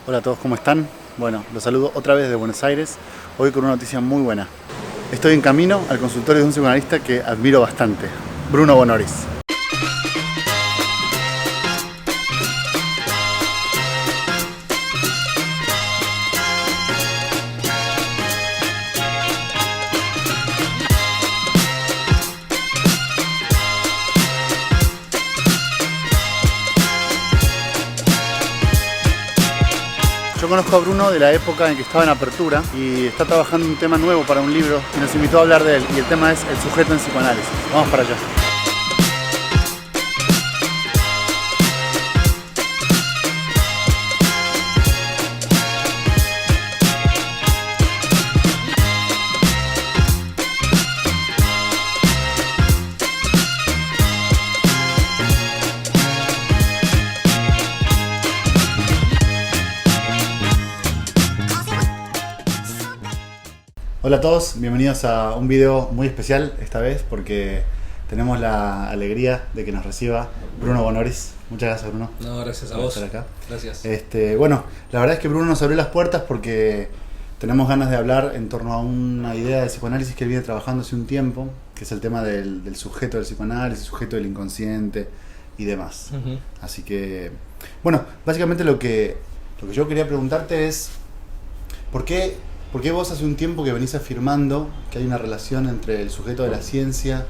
Hola a todos, ¿cómo están? Bueno, los saludo otra vez de Buenos Aires, hoy con una noticia muy buena. Estoy en camino al consultorio de un psicoanalista que admiro bastante, Bruno Bonoris. Yo conozco a Bruno de la época en que estaba en Apertura y está trabajando un tema nuevo para un libro y nos invitó a hablar de él, y el tema es el sujeto en psicoanálisis. Vamos para allá. Hola a todos, bienvenidos a un video muy especial esta vez porque tenemos la alegría de que nos reciba Bruno Bonoris. Muchas gracias, Bruno. No, gracias a por vos. estar acá. Gracias. Bueno, la verdad es que Bruno nos abrió las puertas porque tenemos ganas de hablar en torno a una idea de psicoanálisis que él viene trabajando hace un tiempo, que es el tema del sujeto del psicoanálisis, sujeto del inconsciente y demás. Así que, bueno, básicamente lo que yo quería preguntarte es ¿por qué vos hace un tiempo que venís afirmando que hay una relación entre el sujeto de la ciencia,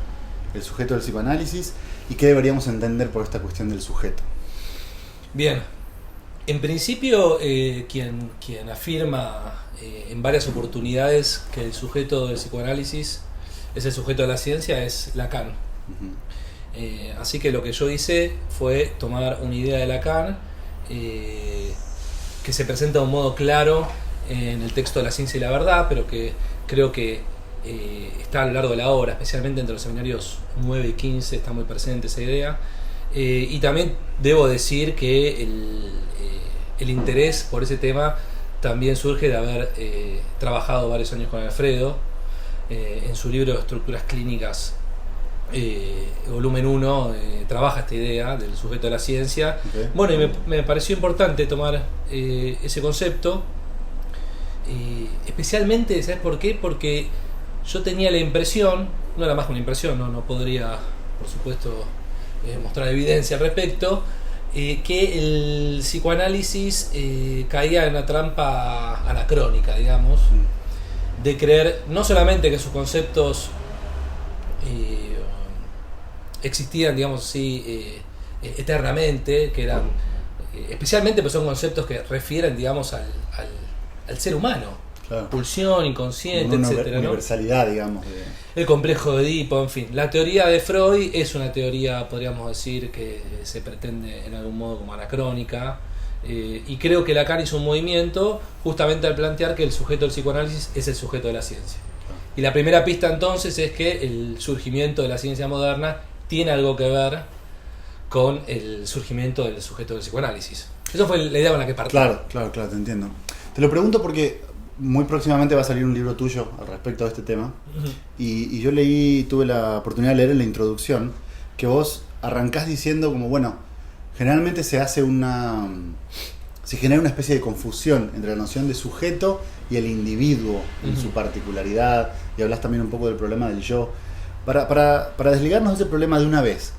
el sujeto del psicoanálisis, y qué deberíamos entender por esta cuestión del sujeto? Bien, en principio quien afirma en varias oportunidades que el sujeto del psicoanálisis es el sujeto de la ciencia es Lacan. Así que lo que yo hice fue tomar una idea de Lacan que se presenta de un modo claro en el texto de La ciencia y la verdad, pero que creo que está a lo largo de la obra, especialmente entre los seminarios 9 y 15 está muy presente esa idea, y también debo decir que el interés por ese tema también surge de haber trabajado varios años con Alfredo en su libro de Estructuras Clínicas, volumen 1, trabaja esta idea del sujeto de la ciencia. Okay. Bueno, y me pareció importante tomar ese concepto. Especialmente, ¿sabes por qué? Porque yo tenía la impresión, no era más que una impresión, no podría, por supuesto, mostrar evidencia al respecto, que el psicoanálisis caía en una trampa anacrónica, digamos, de creer no solamente que sus conceptos existían, digamos así, eternamente, que eran, especialmente pues son conceptos que refieren, digamos, al ser humano, claro. Pulsión, inconsciente, etcétera, universalidad, ¿no? Digamos. El complejo de Edipo, en fin. La teoría de Freud es una teoría, podríamos decir, que se pretende en algún modo como anacrónica, y creo que Lacan hizo un movimiento justamente al plantear que el sujeto del psicoanálisis es el sujeto de la ciencia. Claro. Y la primera pista entonces es que el surgimiento de la ciencia moderna tiene algo que ver con el surgimiento del sujeto del psicoanálisis. Eso fue la idea con la que partí. Claro, te entiendo. Te lo pregunto porque muy próximamente va a salir un libro tuyo al respecto de este tema. Y yo tuve la oportunidad de leer en la introducción que vos arrancás diciendo como, bueno, generalmente se genera una especie de confusión entre la noción de sujeto y el individuo en su particularidad, y hablas también un poco del problema del yo. Para desligarnos de ese problema de una vez,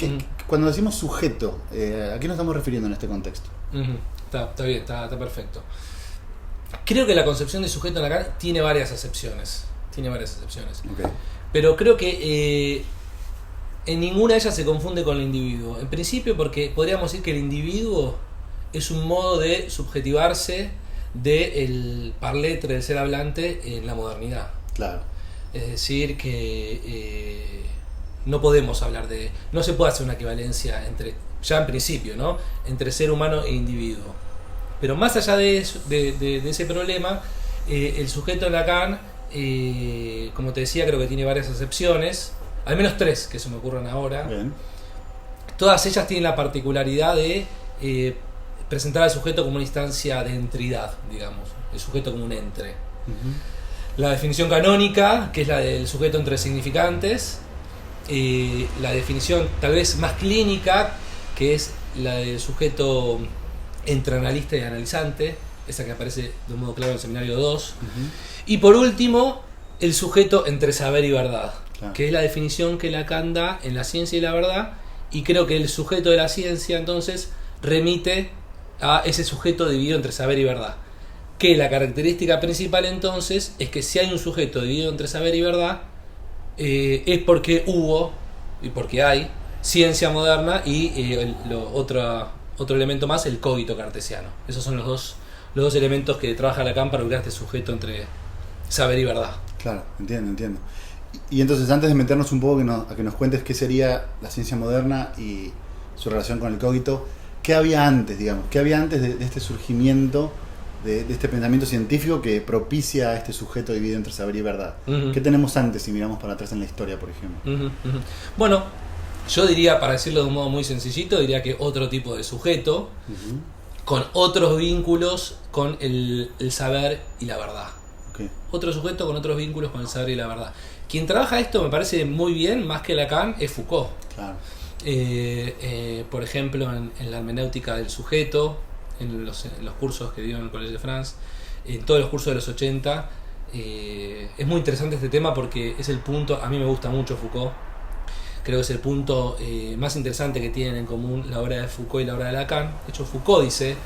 cuando decimos sujeto, ¿a qué nos estamos refiriendo en este contexto? Está bien, está perfecto. Creo que la concepción de sujeto en Lacan tiene varias acepciones. Okay. Pero creo que en ninguna de ellas se confunde con el individuo. En principio porque podríamos decir que el individuo es un modo de subjetivarse del parletre del ser hablante en la modernidad. Claro. Es decir, que no podemos hablar no se puede hacer una equivalencia ya en principio, ¿no? Entre ser humano e individuo. Pero más allá de ese problema, el sujeto de Lacan, como te decía, creo que tiene varias acepciones, al menos 3 que se me ocurren ahora. Bien. Todas ellas tienen la particularidad de presentar al sujeto como una instancia de entidad, digamos, el sujeto como un entre. La definición canónica, que es la del sujeto entre significantes, la definición tal vez más clínica, que es la del sujeto entre analista y analizante, esa que aparece de un modo claro en el seminario 2. Y por último, el sujeto entre saber y verdad, que es la definición que Lacan da en La ciencia y la verdad, y creo que el sujeto de la ciencia entonces remite a ese sujeto dividido entre saber y verdad. Que la característica principal entonces es que si hay un sujeto dividido entre saber y verdad, es porque hubo y porque hay ciencia moderna y otro elemento más, el cogito cartesiano. Esos son los dos elementos que trabaja Lacan para ubicar este sujeto entre saber y verdad. Claro, entiendo. Y entonces, antes de meternos un poco a que nos cuentes qué sería la ciencia moderna y su relación con el cogito, ¿qué había antes, digamos? ¿Qué había antes de este surgimiento, de este pensamiento científico que propicia a este sujeto dividido entre saber y verdad? ¿Qué tenemos antes si miramos para atrás en la historia, por ejemplo? Bueno, yo diría, para decirlo de un modo muy sencillito, diría que otro tipo de sujeto, con otros vínculos con el saber y la verdad. Otro sujeto con otros vínculos con el saber y la verdad. Quien trabaja esto, me parece muy bien, más que Lacan, es Foucault. Claro. Por ejemplo, en la hermenéutica del sujeto, en los cursos que dio en el Collège de France, en todos los cursos de los 80, es muy interesante este tema porque es el punto, a mí me gusta mucho Foucault, creo que es el punto más interesante que tienen en común la obra de Foucault y la obra de Lacan. De hecho, Foucault dice,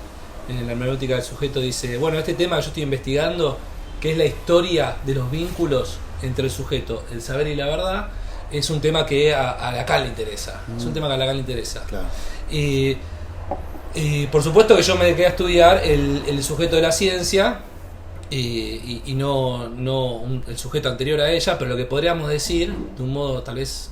en la hermenéutica del sujeto, dice, bueno, este tema que yo estoy investigando, que es la historia de los vínculos entre el sujeto, el saber y la verdad, es un tema que a Lacan le interesa. Es un tema que a Lacan le interesa. Claro. Por supuesto que yo me quedé a estudiar el sujeto de la ciencia y no el sujeto anterior a ella, pero lo que podríamos decir, de un modo tal vez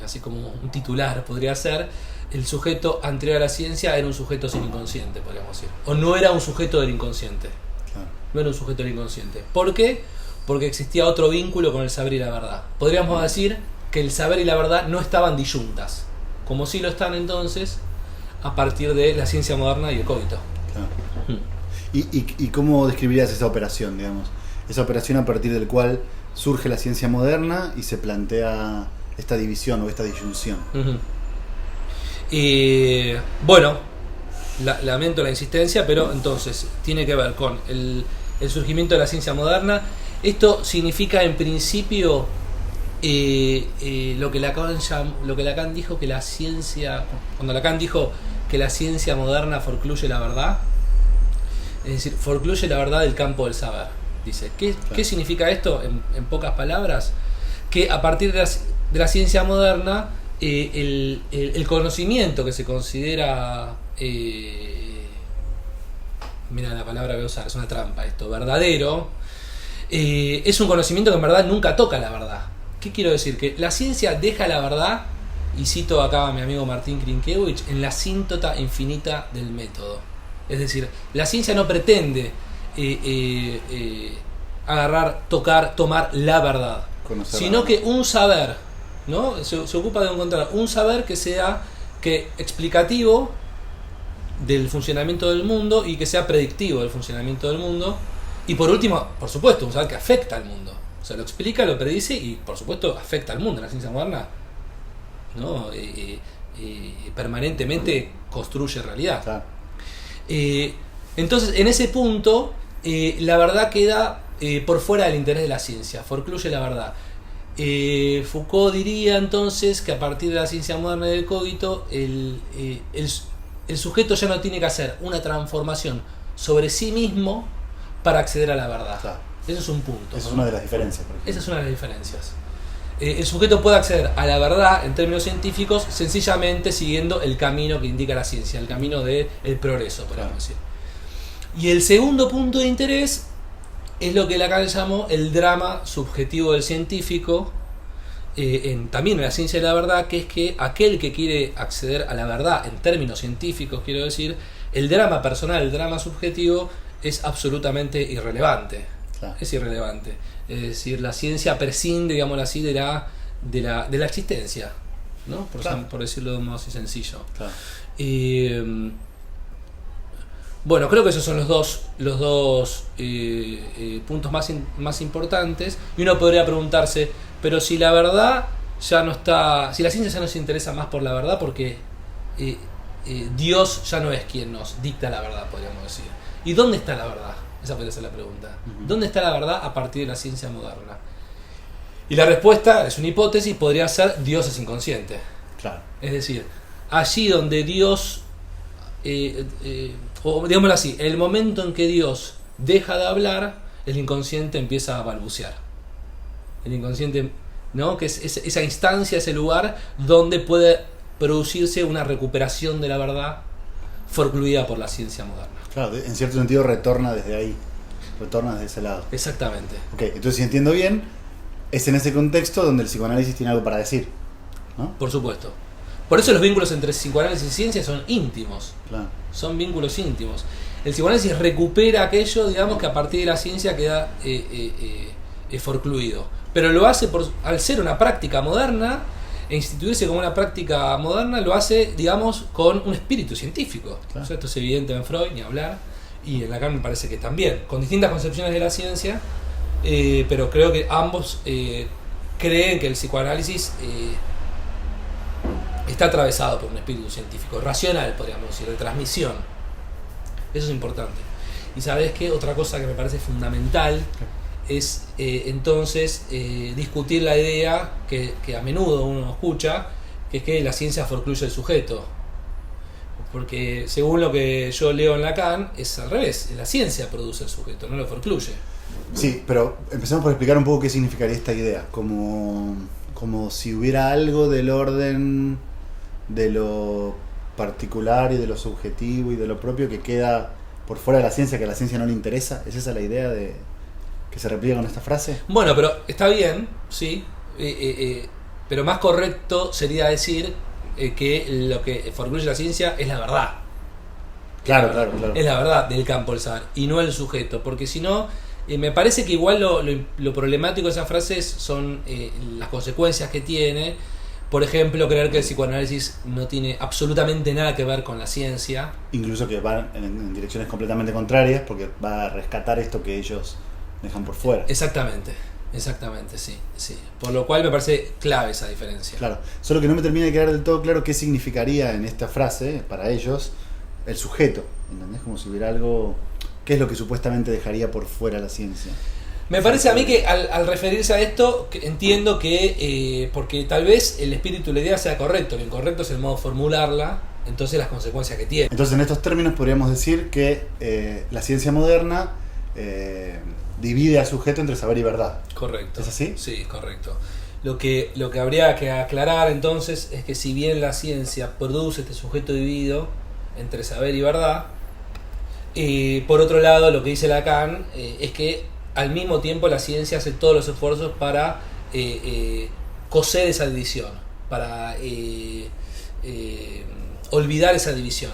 así como un titular podría ser, el sujeto anterior a la ciencia era un sujeto sin inconsciente, podríamos decir. O no era un sujeto del inconsciente. Claro. No era un sujeto del inconsciente. ¿Por qué? Porque existía otro vínculo con el saber y la verdad. Podríamos decir que el saber y la verdad no estaban disyuntas, como sí lo están entonces a partir de la ciencia moderna y el cogito. Claro. ¿Y cómo describirías esa operación, digamos? Esa operación a partir del cual surge la ciencia moderna y se plantea esta división o esta disyunción. Bueno, lamento la insistencia, pero entonces tiene que ver con el surgimiento de la ciencia moderna. Esto significa en principio lo que Lacan dijo, que la ciencia, cuando Lacan dijo que la ciencia moderna forcluye la verdad, es decir, forcluye la verdad del campo del saber. Dice, ¿qué significa esto? En pocas palabras, que a partir de la ciencia moderna, el conocimiento que se considera, mira la palabra que voy a usar, es una trampa esto, verdadero, es un conocimiento que en verdad nunca toca la verdad. ¿Qué quiero decir? Que la ciencia deja la verdad, y cito acá a mi amigo Martín Krinkiewicz, en la asíntota infinita del método. Es decir, la ciencia no pretende agarrar, tocar, tomar la verdad, sino que un saber, ¿no? Se ocupa de encontrar un saber que sea explicativo del funcionamiento del mundo y que sea predictivo del funcionamiento del mundo, y por último, por supuesto, un saber que afecta al mundo. O sea, lo explica, lo predice y por supuesto afecta al mundo. La ciencia moderna, ¿no? Permanentemente construye realidad. Claro. Entonces, en ese punto, la verdad queda por fuera del interés de la ciencia, forcluye la verdad. Foucault diría entonces que a partir de la ciencia moderna del cogito, el sujeto ya no tiene que hacer una transformación sobre sí mismo para acceder a la verdad. Claro. Eso es un punto. Esa es una de las diferencias. Esa es una de las diferencias. El sujeto puede acceder a la verdad en términos científicos sencillamente siguiendo el camino que indica la ciencia, el camino del progreso, podríamos decir. Y el segundo punto de interés es lo que Lacan llamó el drama subjetivo del científico, también en la ciencia de la verdad, que es que aquel que quiere acceder a la verdad en términos científicos, quiero decir, el drama personal, el drama subjetivo es absolutamente irrelevante. Claro. Es irrelevante. Es decir, la ciencia prescinde, digámoslo así, de la existencia, ¿no? Por decirlo de un modo así sencillo. Claro. Bueno, creo que esos son los dos puntos más importantes. Y uno podría preguntarse, pero si la verdad ya no está, si la ciencia ya no se interesa más por la verdad, porque Dios ya no es quien nos dicta la verdad, podríamos decir. ¿Y dónde está la verdad? Esa podría ser la pregunta. ¿Dónde está la verdad a partir de la ciencia moderna? Y la respuesta es una hipótesis, podría ser Dios es inconsciente. Claro. Es decir, allí donde Dios, o digámoslo así, el momento en que Dios deja de hablar, el inconsciente empieza a balbucear. El inconsciente, ¿no? Que es esa instancia, ese lugar donde puede producirse una recuperación de la verdad forcluida por la ciencia moderna. Claro, en cierto sentido retorna desde ahí, retorna desde ese lado. Exactamente. Ok, entonces si entiendo bien, es en ese contexto donde el psicoanálisis tiene algo para decir, ¿no? Por supuesto. Por eso los vínculos entre psicoanálisis y ciencia son íntimos. Claro. Son vínculos íntimos. El psicoanálisis recupera aquello, digamos, que a partir de la ciencia queda forcluido. Pero lo hace al ser una práctica moderna e instituirse como una práctica moderna, lo hace, digamos, con un espíritu científico. Claro. O sea, esto es evidente en Freud, ni hablar, y en Lacan me parece que también, con distintas concepciones de la ciencia, pero creo que ambos creen que el psicoanálisis está atravesado por un espíritu científico, racional, podríamos decir, de transmisión. Eso es importante. Y ¿sabes qué? Otra cosa que me parece fundamental es entonces discutir la idea que a menudo uno escucha, que es que la ciencia forcluye el sujeto. Porque según lo que yo leo en Lacan, es al revés, la ciencia produce el sujeto, no lo forcluye. Sí, pero empecemos por explicar un poco qué significaría esta idea, como si hubiera algo del orden de lo particular y de lo subjetivo y de lo propio que queda por fuera de la ciencia, que a la ciencia no le interesa. ¿Es esa la idea de que se repliega con esta frase? Bueno, pero está bien, sí, pero más correcto sería decir que lo que forcluye la ciencia es la verdad. Claro. Es la verdad del campo del saber y no el sujeto, porque si no, me parece que igual lo problemático de esas frases son las consecuencias que tiene. Por ejemplo, creer que el psicoanálisis no tiene absolutamente nada que ver con la ciencia. Incluso que va en direcciones completamente contrarias, porque va a rescatar esto que ellos dejan por fuera. Exactamente, sí. Por lo cual me parece clave esa diferencia. Claro, solo que no me termina de quedar del todo claro qué significaría en esta frase, para ellos, el sujeto. ¿Entendés? Como si hubiera algo... ¿Qué es lo que supuestamente dejaría por fuera la ciencia? Me parece a mí que al referirse a esto, entiendo que, porque tal vez el espíritu de la idea sea correcto, lo incorrecto es el modo de formularla, entonces las consecuencias que tiene. Entonces en estos términos podríamos decir que la ciencia moderna divide al sujeto entre saber y verdad. Correcto. ¿Es así? Sí, correcto. Lo que habría que aclarar entonces es que si bien la ciencia produce este sujeto dividido entre saber y verdad, por otro lado lo que dice Lacan es que al mismo tiempo la ciencia hace todos los esfuerzos para coser esa división, para olvidar esa división.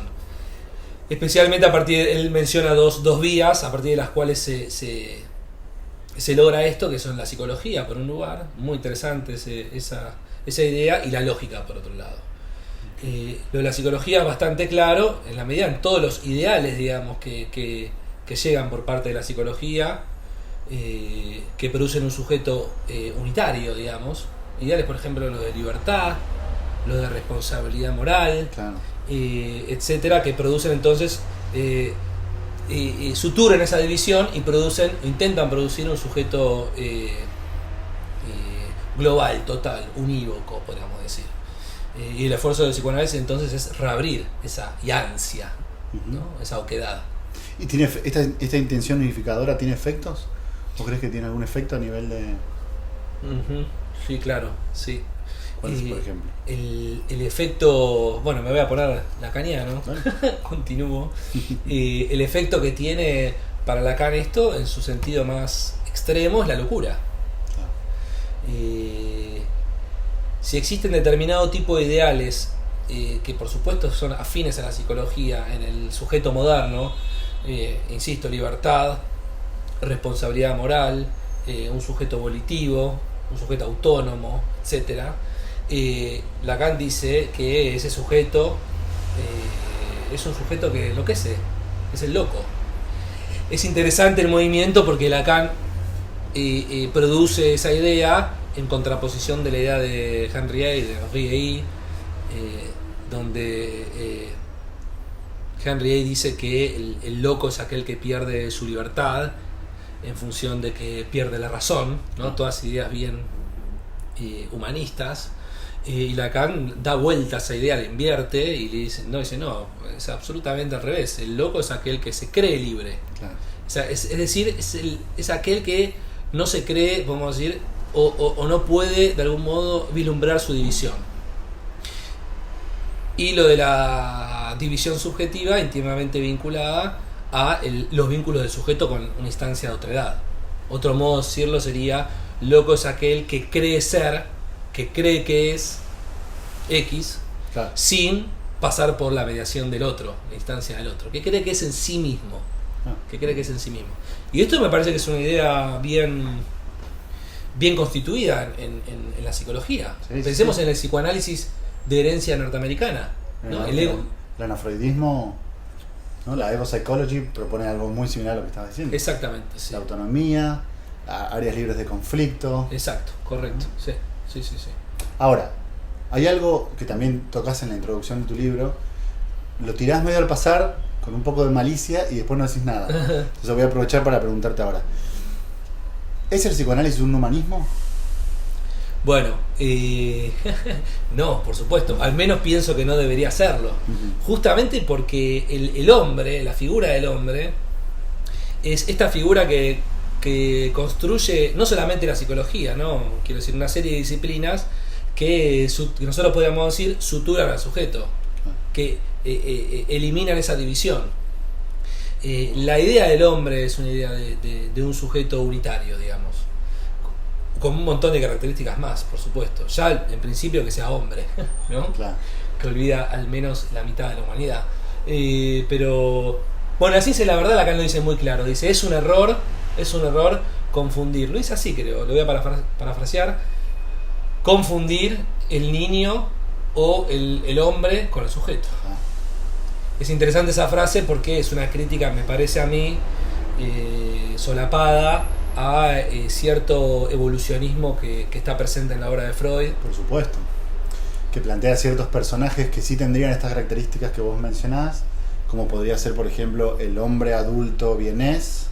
Especialmente a partir él menciona dos vías a partir de las cuales se logra esto, que son la psicología por un lugar, muy interesante esa idea, y la lógica por otro lado. Lo de la psicología es bastante claro, en la medida en todos los ideales, digamos, que llegan por parte de la psicología, que producen un sujeto unitario, digamos. Ideales, por ejemplo, lo de libertad, lo de responsabilidad moral, Claro. etcétera, que producen entonces, suturan esa división y intentan producir un sujeto global, total, unívoco, podríamos decir. Y el esfuerzo del psicoanálisis entonces es reabrir esa ansia, ¿no? Esa oquedad. ¿Y tiene esta intención unificadora tiene efectos? ¿O crees que tiene algún efecto a nivel de...? Sí, claro, sí. ¿Cuál es, por ejemplo? El efecto, bueno, me voy a poner lacaniano, ¿no? Continúo. El efecto que tiene para Lacan esto, en su sentido más extremo, es la locura. Si existen determinado tipo de ideales que por supuesto son afines a la psicología en el sujeto moderno, insisto, libertad, responsabilidad moral, un sujeto volitivo, un sujeto autónomo, etcétera. Lacan dice que ese sujeto es un sujeto que enloquece, es el loco. Es interesante el movimiento porque Lacan produce esa idea en contraposición de la idea de Henry A. de Henry A. Donde Henry A. dice que el loco es aquel que pierde su libertad en función de que pierde la razón, ¿no? Todas ideas bien humanistas. Y Lacan da vuelta a esa idea, la invierte y le dice, no, es absolutamente al revés. El loco es aquel que se cree libre. Claro. O sea, es decir, es aquel que no se cree, podemos decir, o no puede de algún modo vislumbrar su división. Y lo de la división subjetiva íntimamente vinculada a los vínculos del sujeto con una instancia de otredad. Otro modo de decirlo sería, loco es aquel que cree ser, que cree que es X, Claro. sin pasar por la mediación del otro, la instancia del otro, que cree que es en sí mismo. Que cree que es en sí mismo. Y esto me parece que es una idea bien constituida en la psicología. Sí, Pensemos sí. en el psicoanálisis de herencia norteamericana, ¿no? El ego. El anafreudismo, ¿no? La ego psychology propone algo muy similar a lo que estabas diciendo. Exactamente, sí. La autonomía, áreas libres de conflicto. Exacto, correcto. Sí. Ahora, hay algo que también tocas en la introducción de tu libro, lo tirás medio al pasar con un poco de malicia y después no decís nada. Entonces voy a aprovechar para preguntarte ahora. ¿Es el psicoanálisis un humanismo? Bueno, no, por supuesto. Al menos pienso que no debería serlo. Uh-huh. Justamente porque el hombre, la figura del hombre, es esta figura que construye no solamente la psicología, ¿no? Quiero decir, una serie de disciplinas que nosotros podríamos decir suturan al sujeto, que eliminan esa división. La idea del hombre es una idea de un sujeto unitario, digamos, con un montón de características más, por supuesto. Ya en principio que sea hombre, ¿no? Claro. Que olvida al menos la mitad de la humanidad. Pero bueno, así la verdad, Lacan lo dice muy claro. Dice, es un error confundir. Lo dice así, creo, lo voy a parafrasear. Confundir el niño o el hombre con el sujeto. Es interesante esa frase porque es una crítica, me parece a mí, solapada a cierto evolucionismo que está presente en la obra de Freud. Por supuesto. Que plantea ciertos personajes que sí tendrían estas características que vos mencionás, como podría ser, por ejemplo, el hombre adulto vienés,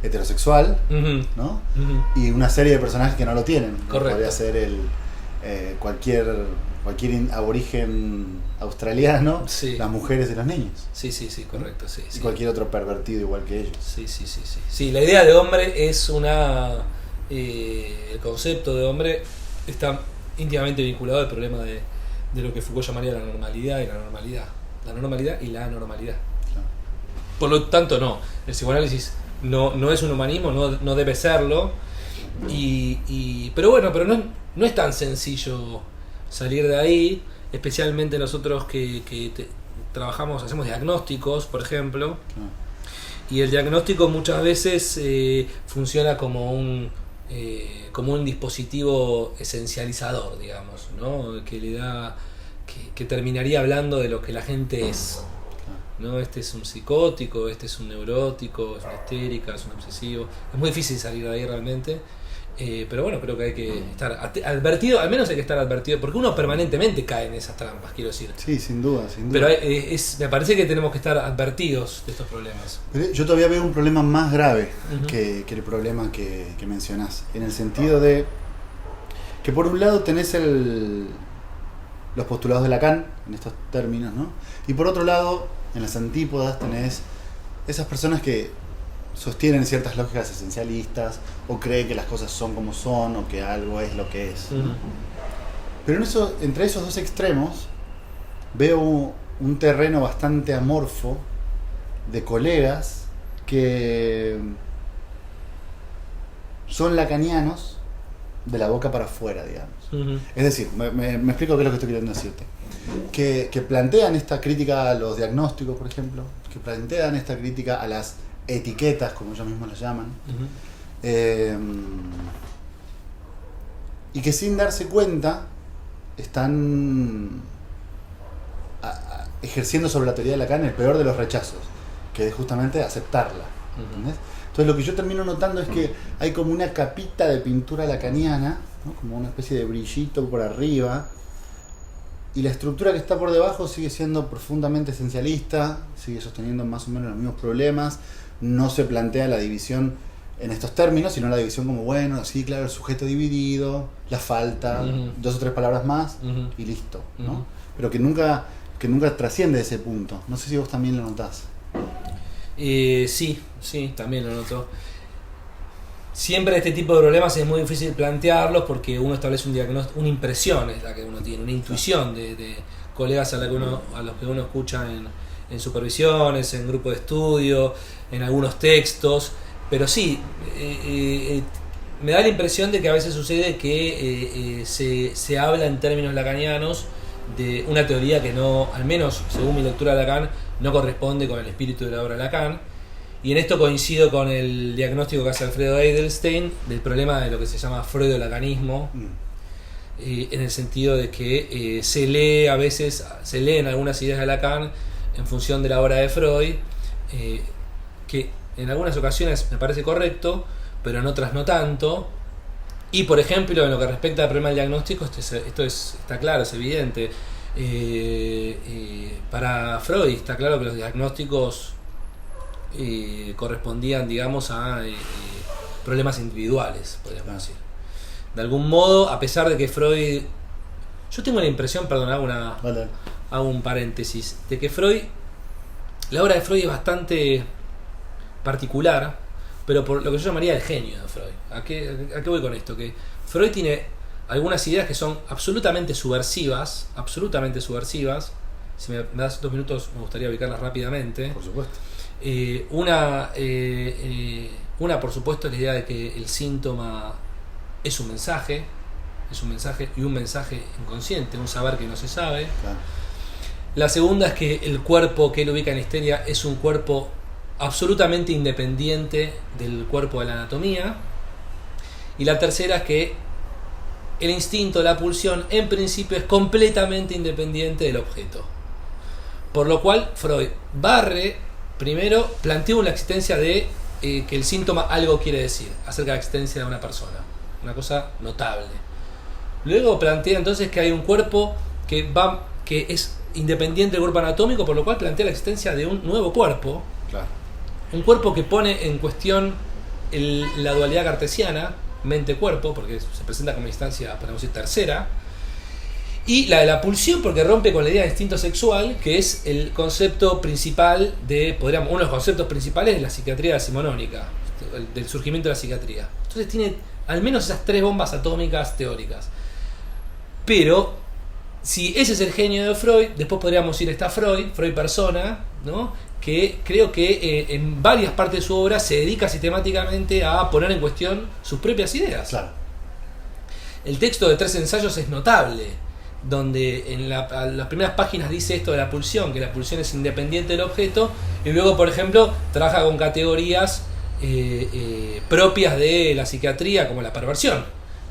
heterosexual, Uh-huh. ¿no? Uh-huh. Y una serie de personajes que no lo tienen. Correcto. Podría ser cualquier aborigen australiano, Sí. las mujeres y los niños. Sí, correcto, sí. Y cualquier otro pervertido igual que ellos. Sí. Sí, la idea de hombre es el concepto de hombre está íntimamente vinculado al problema de lo que Foucault llamaría la normalidad y la normalidad. La normalidad y la anormalidad. Claro. Por lo tanto, no. El psicoanálisis no es un humanismo, no debe serlo. Pero bueno, no es tan sencillo salir de ahí, especialmente nosotros que trabajamos, hacemos diagnósticos, por ejemplo. Claro. Y el diagnóstico muchas veces funciona como un dispositivo esencializador, digamos, ¿no? Que le da que terminaría hablando de lo que la gente es, ¿no? Este es un psicótico, este es un neurótico, es una histérica, es un obsesivo. Es muy difícil salir de ahí realmente. Pero bueno, creo que hay que estar advertido, al menos hay que estar advertido, porque uno permanentemente cae en esas trampas, quiero decir. Sí, sin duda. Pero me parece que tenemos que estar advertidos de estos problemas. Pero yo todavía veo un problema más grave Uh-huh. que el problema que mencionás, en el sentido de que por un lado tenés los postulados de Lacan, en estos términos, ¿no? Y por otro lado, en las antípodas tenés esas personas que sostienen ciertas lógicas esencialistas o creen que las cosas son como son o que algo es lo que es. Uh-huh. Pero entre esos dos extremos veo un terreno bastante amorfo de colegas que son lacanianos de la boca para afuera, digamos. Uh-huh. Es decir, me explico qué es lo que estoy queriendo decirte. Que plantean esta crítica a los diagnósticos, por ejemplo, que plantean esta crítica a las etiquetas, como ellos mismos las llaman, Uh-huh. Y que sin darse cuenta están ejerciendo sobre la teoría de Lacan el peor de los rechazos, que es justamente aceptarla. ¿Entendés? Entonces lo que yo termino notando es que hay como una capita de pintura lacaniana, ¿no? Como una especie de brillito por arriba, Y la estructura que está por debajo sigue siendo profundamente esencialista, sigue sosteniendo más o menos los mismos problemas, no se plantea la división en estos términos, sino la división como, bueno, sí, claro, el sujeto dividido, la falta, 2 o 3 palabras más y listo, ¿no? Pero que nunca trasciende ese punto. No sé si vos también lo notás. Sí, también lo noto. Siempre este tipo de problemas es muy difícil plantearlos porque uno establece un diagnóstico, una impresión es la que uno tiene, una intuición de colegas a los que uno escucha en supervisiones, en grupo de estudio, en algunos textos, pero sí, me da la impresión de que a veces sucede que se habla en términos lacanianos de una teoría que no, al menos según mi lectura de Lacan, no corresponde con el espíritu de la obra de Lacan. Y en esto coincido con el diagnóstico que hace Alfredo Edelstein del problema de lo que se llama freudo-lacanismo, en el sentido de que se leen algunas ideas de Lacan en función de la obra de Freud, que en algunas ocasiones me parece correcto, pero en otras no tanto. Y por ejemplo, en lo que respecta al problema del diagnóstico, esto está claro, es evidente. Para Freud está claro que los diagnósticos correspondían, digamos, a problemas individuales, podríamos decir. De algún modo, a pesar de que Freud... Yo tengo la impresión, perdón, hago un paréntesis, de que Freud, la obra de Freud es bastante particular, pero por lo que yo llamaría el genio de Freud. ¿A qué voy con esto? Que Freud tiene algunas ideas que son absolutamente subversivas. Si me das 2 minutos me gustaría ubicarlas rápidamente. Por supuesto. Una, por supuesto, es la idea de que el síntoma es un mensaje y un mensaje inconsciente, un saber que no se sabe. Claro. La segunda es que el cuerpo que él ubica en histeria es un cuerpo absolutamente independiente del cuerpo de la anatomía. Y la tercera es que el instinto, la pulsión, en principio es completamente independiente del objeto. Por lo cual Freud primero planteó la existencia de que el síntoma algo quiere decir acerca de la existencia de una persona, una cosa notable. Luego plantea entonces que hay un cuerpo que es independiente del cuerpo anatómico, por lo cual plantea la existencia de un nuevo cuerpo. Claro. Un cuerpo que pone en cuestión la dualidad cartesiana, mente-cuerpo, porque se presenta como instancia, podemos decir, tercera. Y la de la pulsión, porque rompe con la idea de instinto sexual, que es el concepto principal uno de los conceptos principales de la psiquiatría decimonónica, del surgimiento de la psiquiatría. Entonces tiene al menos esas 3 bombas atómicas teóricas. Pero, si ese es el genio de Freud, después podríamos ir a Freud persona, ¿no? Que creo que en varias partes de su obra se dedica sistemáticamente a poner en cuestión sus propias ideas. Claro. El texto de 3 ensayos es notable, donde en las primeras páginas dice esto de la pulsión, que la pulsión es independiente del objeto, y luego, por ejemplo, trabaja con categorías propias de la psiquiatría, como la perversión,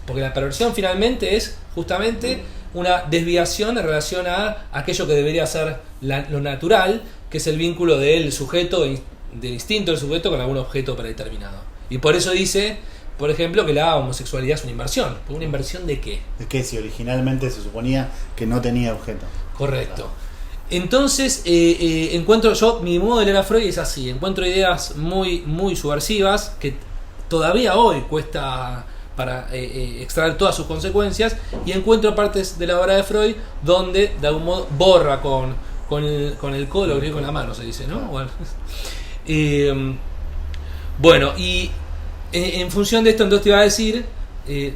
porque la perversión finalmente es justamente una desviación en relación a aquello que debería ser lo natural, que es el vínculo del sujeto, del instinto del sujeto con algún objeto predeterminado. Y por eso dice, por ejemplo, que la homosexualidad es una inversión. ¿Una inversión de qué? Es que si originalmente se suponía que no tenía objeto. Correcto. Claro. Entonces, mi modo de leer a Freud es así. Encuentro ideas muy, muy subversivas que todavía hoy cuesta para extraer todas sus consecuencias, y encuentro partes de la obra de Freud donde de algún modo borra con el codo, lo escribe con la mano, se dice, ¿no? Bueno, y en función de esto, entonces te iba a decir,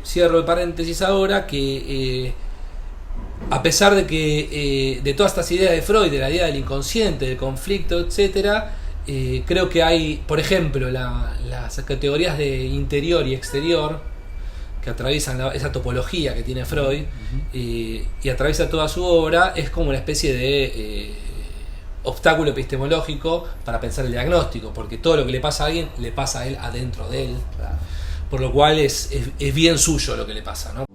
cierro el paréntesis ahora, que a pesar de que de todas estas ideas de Freud, de la idea del inconsciente, del conflicto, etcétera, creo que hay, por ejemplo, las categorías de interior y exterior que atraviesan esa topología que tiene Freud, y atraviesa toda su obra. Es como una especie de obstáculo epistemológico para pensar el diagnóstico, porque todo lo que le pasa a alguien le pasa a él adentro de él, por lo cual es bien suyo lo que le pasa, ¿no?